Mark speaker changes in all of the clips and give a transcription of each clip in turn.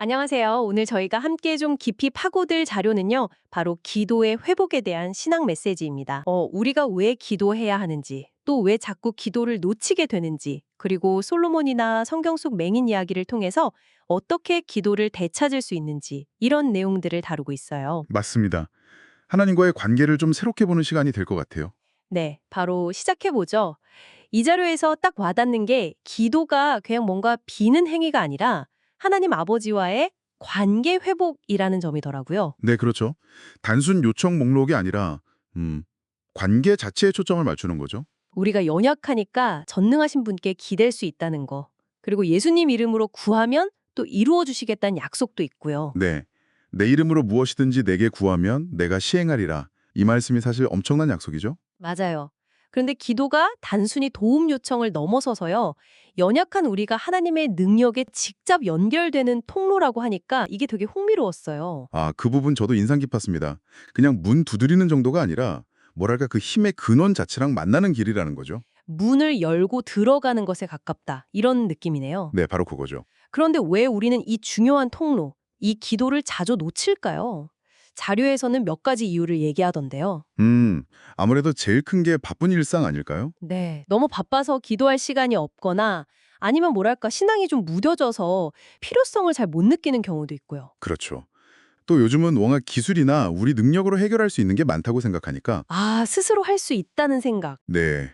Speaker 1: 안녕하세요. 오늘 저희가 함께 좀 깊이 파고들 자료는요, 바로 기도의 회복에 대한 신앙 메시지입니다. 우리가 왜 기도해야 하는지, 또 왜 자꾸 기도를 놓치게 되는지, 그리고 솔로몬이나 성경 속 맹인 이야기를 통해서 어떻게 기도를 되찾을 수 있는지, 이런 내용들을 다루고 있어요.
Speaker 2: 맞습니다. 하나님과의 관계를 좀 새롭게 보는 시간이 될 것 같아요.
Speaker 1: 네, 바로 시작해보죠. 이 자료에서 딱 와닿는 게 기도가 그냥 뭔가 비는 행위가 아니라 하나님 아버지와의 관계 회복이라는 점이더라고요.
Speaker 2: 네, 그렇죠. 단순 요청 목록이 아니라 관계 자체에 초점을 맞추는 거죠.
Speaker 1: 우리가 연약하니까 전능하신 분께 기댈 수 있다는 거. 그리고 예수님 이름으로 구하면 또 이루어 주시겠다는 약속도 있고요.
Speaker 2: 네, 내 이름으로 무엇이든지 내게 구하면 내가 시행하리라. 이 말씀이 사실 엄청난 약속이죠.
Speaker 1: 맞아요. 그런데 기도가 단순히 도움 요청을 넘어서서요. 연약한 우리가 하나님의 능력에 직접 연결되는 통로라고 하니까 이게 되게 흥미로웠어요.
Speaker 2: 아, 그 부분 저도 인상 깊었습니다. 그냥 문 두드리는 정도가 아니라 뭐랄까 그 힘의 근원 자체랑 만나는 길이라는 거죠.
Speaker 1: 문을 열고 들어가는 것에 가깝다. 이런 느낌이네요.
Speaker 2: 네, 바로 그거죠.
Speaker 1: 그런데 왜 우리는 이 중요한 통로, 이 기도를 자주 놓칠까요? 자료에서는 몇 가지 이유를 얘기하던데요.
Speaker 2: 아무래도 제일 큰 게 바쁜 일상 아닐까요?
Speaker 1: 네. 너무 바빠서 기도할 시간이 없거나 아니면 뭐랄까 신앙이 좀 무뎌져서 필요성을 잘 못 느끼는 경우도 있고요.
Speaker 2: 그렇죠. 또 요즘은 워낙 기술이나 우리 능력으로 해결할 수 있는 게 많다고 생각하니까
Speaker 1: 아, 스스로 할 수 있다는 생각.
Speaker 2: 네,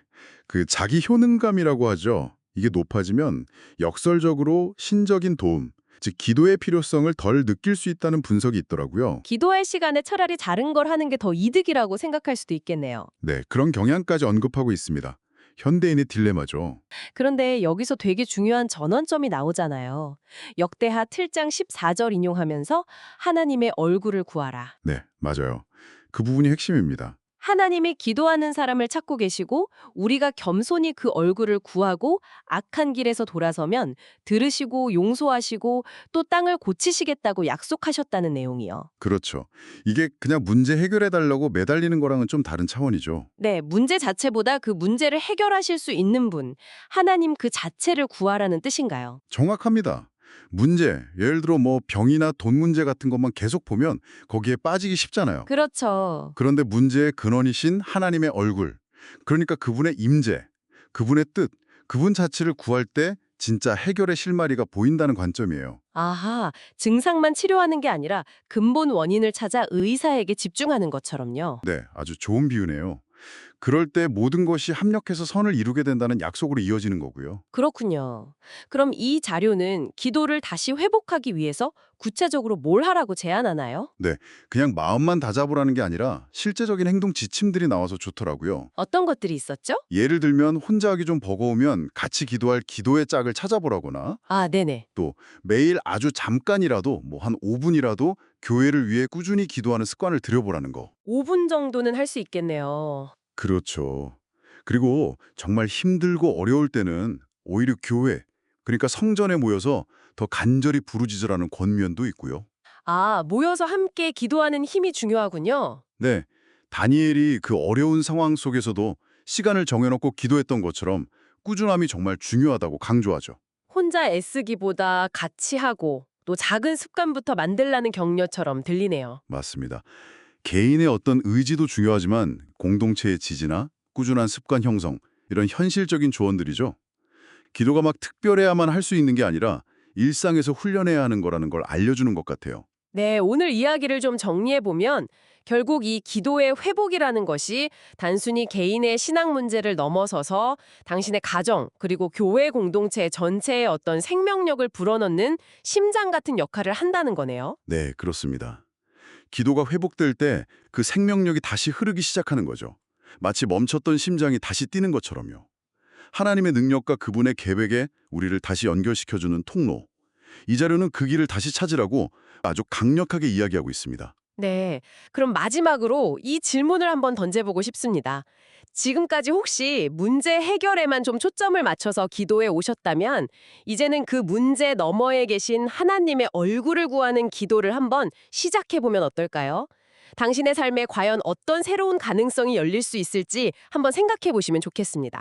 Speaker 2: 그 자기 효능감이라고 하죠. 이게 높아지면 역설적으로 신적인 도움, 즉 기도의 필요성을 덜 느낄 수 있다는 분석이 있더라고요.
Speaker 1: 기도할 시간에 차라리 다른 걸 하는 게 더 이득이라고 생각할 수도 있겠네요.
Speaker 2: 네, 그런 경향까지 언급하고 있습니다. 현대인의 딜레마죠.
Speaker 1: 그런데 여기서 되게 중요한 전환점이 나오잖아요. 역대하 7장 14절 인용하면서 하나님의 얼굴을 구하라.
Speaker 2: 네, 맞아요. 그 부분이 핵심입니다.
Speaker 1: 하나님이 기도하는 사람을 찾고 계시고 우리가 겸손히 그 얼굴을 구하고 악한 길에서 돌아서면 들으시고 용서하시고 또 땅을 고치시겠다고 약속하셨다는 내용이요.
Speaker 2: 그렇죠. 이게 그냥 문제 해결해달라고 매달리는 거랑은 좀 다른 차원이죠.
Speaker 1: 네, 문제 자체보다 그 문제를 해결하실 수 있는 분, 하나님 그 자체를 구하라는 뜻인가요?
Speaker 2: 정확합니다. 문제, 예를 들어 뭐 병이나 돈 문제 같은 것만 계속 보면 거기에 빠지기 쉽잖아요.
Speaker 1: 그렇죠.
Speaker 2: 그런데 문제의 근원이신 하나님의 얼굴, 그러니까 그분의 임재, 그분의 뜻, 그분 자체를 구할 때 진짜 해결의 실마리가 보인다는 관점이에요.
Speaker 1: 아하, 증상만 치료하는 게 아니라 근본 원인을 찾아 의사에게 집중하는 것처럼요.
Speaker 2: 네, 아주 좋은 비유네요. 그럴 때 모든 것이 합력해서 선을 이루게 된다는 약속으로 이어지는 거고요.
Speaker 1: 그렇군요. 그럼 이 자료는 기도를 다시 회복하기 위해서 구체적으로 뭘 하라고 제안하나요?
Speaker 2: 네, 그냥 마음만 다잡으라는 게 아니라 실제적인 행동 지침들이 나와서 좋더라고요.
Speaker 1: 어떤 것들이 있었죠?
Speaker 2: 예를 들면 혼자 하기 좀 버거우면 같이 기도할 기도의 짝을 찾아보라거나
Speaker 1: 아, 네네.
Speaker 2: 또 매일 아주 잠깐이라도 뭐 한 5분이라도 교회를 위해 꾸준히 기도하는 습관을 들여보라는 거.
Speaker 1: 5분 정도는 할 수 있겠네요.
Speaker 2: 그렇죠. 그리고 정말 힘들고 어려울 때는 오히려 교회, 그러니까 성전에 모여서 더 간절히 부르짖으라는 권면도 있고요.
Speaker 1: 아, 모여서 함께 기도하는 힘이 중요하군요.
Speaker 2: 네, 다니엘이 그 어려운 상황 속에서도 시간을 정해놓고 기도했던 것처럼 꾸준함이 정말 중요하다고 강조하죠.
Speaker 1: 혼자 애쓰기보다 같이 하고 또 작은 습관부터 만들라는 격려처럼 들리네요.
Speaker 2: 맞습니다. 개인의 어떤 의지도 중요하지만 공동체의 지지나 꾸준한 습관 형성, 이런 현실적인 조언들이죠. 기도가 막 특별해야만 할 수 있는 게 아니라 일상에서 훈련해야 하는 거라는 걸 알려주는 것 같아요.
Speaker 1: 네, 오늘 이야기를 좀 정리해보면 결국 이 기도의 회복이라는 것이 단순히 개인의 신앙 문제를 넘어서서 당신의 가정 그리고 교회 공동체 전체의 어떤 생명력을 불어넣는 심장 같은 역할을 한다는 거네요.
Speaker 2: 네, 그렇습니다. 기도가 회복될 때 그 생명력이 다시 흐르기 시작하는 거죠. 마치 멈췄던 심장이 다시 뛰는 것처럼요. 하나님의 능력과 그분의 계획에 우리를 다시 연결시켜주는 통로. 이 자료는 그 길을 다시 찾으라고 아주 강력하게 이야기하고 있습니다.
Speaker 1: 네, 그럼 마지막으로 이 질문을 한번 던져보고 싶습니다. 지금까지 혹시 문제 해결에만 좀 초점을 맞춰서 기도해 오셨다면 이제는 그 문제 너머에 계신 하나님의 얼굴을 구하는 기도를 한번 시작해보면 어떨까요? 당신의 삶에 과연 어떤 새로운 가능성이 열릴 수 있을지 한번 생각해 보시면 좋겠습니다.